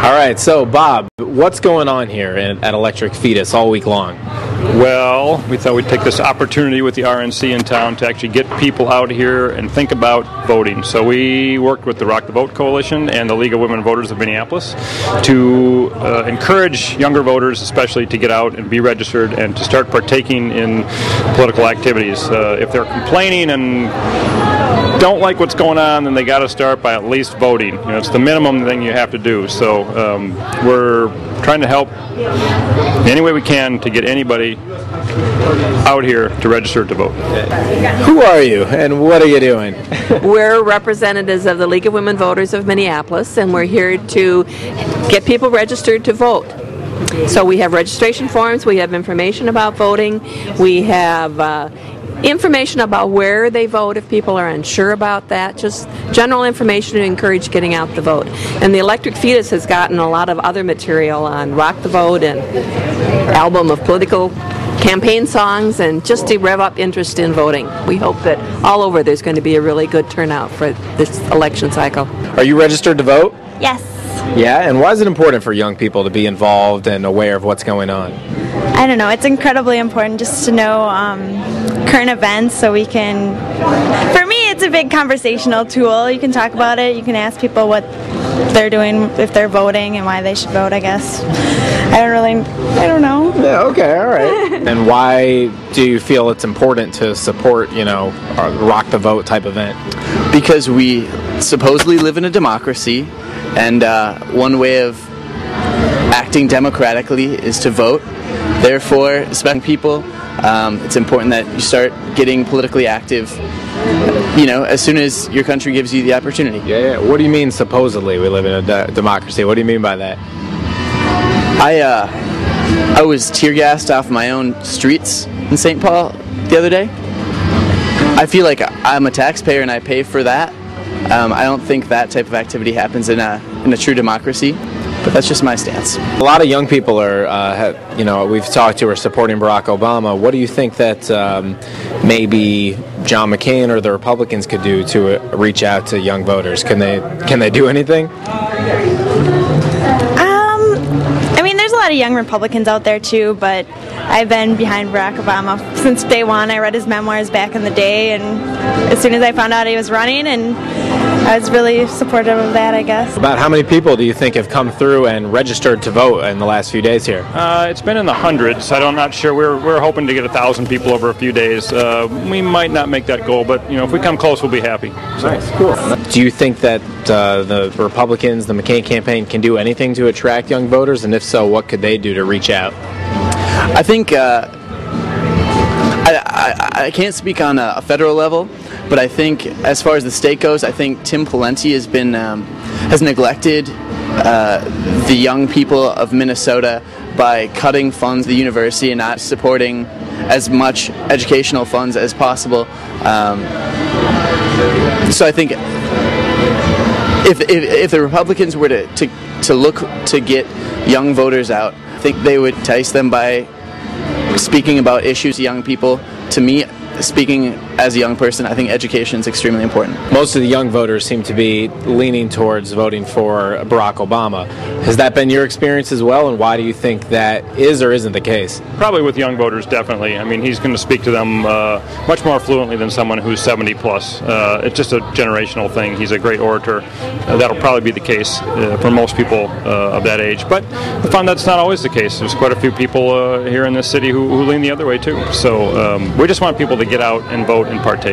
All right, so Bob, what's going on here at Electric Fetus all week long? Well, we thought we'd take this opportunity with the RNC in town to actually get people out here and think about voting. So we worked with the Rock the Vote Coalition and the League of Women Voters of Minneapolis to encourage younger voters especially to get out and be registered and to start partaking in political activities. If they're complaining and don't like what's going on, then they got to start by at least voting. You know, it's the minimum thing you have to do. So we're trying to help any way we can to get anybody out here to register to vote. Who are you and what are you doing? We're representatives of the League of Women Voters of Minneapolis, and we're here to get people registered to vote. So we have registration forms, we have information about voting, we have information about where they vote if people are unsure about that, just general information to encourage getting out the vote. And the Electric Fetus has gotten a lot of other material on Rock the Vote and album of political campaign songs, and just to rev up interest in voting. We hope that all over there's going to be a really good turnout for this election cycle. Are you registered to vote? Yes. Yeah, and why is it important for young people to be involved and aware of what's going on? I don't know. It's incredibly important just to know current events so we can... For me, it's a big conversational tool. You can talk about it. You can ask people what they're doing, if they're voting, and why they should vote, I guess. I don't know. Yeah, okay, all right. And why do you feel it's important to support, you know, a Rock the Vote type event? Because we supposedly live in a democracy, and one way of acting democratically is to vote. Therefore, especially people, it's important that you start getting politically active, you know, as soon as your country gives you the opportunity. Yeah. What do you mean supposedly we live in a democracy? What do you mean by that? I was tear gassed off my own streets in St. Paul the other day. I feel like I'm a taxpayer and I pay for that. I don't think that type of activity happens in a true democracy, but that's just my stance. A lot of young people are, you know, we've talked to are supporting Barack Obama. What do you think that maybe John McCain or the Republicans could do to reach out to young voters? Can they do anything? I mean, there's a lot of young Republicans out there too, but I've been behind Barack Obama since day one. I read his memoirs back in the day, and as soon as I found out he was running, and I was really supportive of that, I guess. About how many people do you think have come through and registered to vote in the last few days here? It's been in the hundreds. I'm not sure. We're hoping to get 1,000 people over a few days. We might not make that goal, but you know, if we come close, we'll be happy. So. Nice, cool. Do you think that the Republicans, the McCain campaign, can do anything to attract young voters? And if so, what could they do to reach out? I think I can't speak on a federal level, but I think as far as the state goes, I think Tim Pawlenty has neglected the young people of Minnesota by cutting funds to the university and not supporting as much educational funds as possible. So I think if the Republicans were to look to get young voters out, I think they would entice them by speaking about issues to young people. To me, speaking as a young person, I think education is extremely important. Most of the young voters seem to be leaning towards voting for Barack Obama. Has that been your experience as well, and why do you think that is or isn't the case? Probably with young voters, definitely. I mean, he's going to speak to them much more fluently than someone who's 70 plus. It's just a generational thing. He's a great orator. That'll probably be the case for most people of that age. But I found that's not always the case. There's quite a few people here in this city who lean the other way too. So we just want people to get out and vote and partake.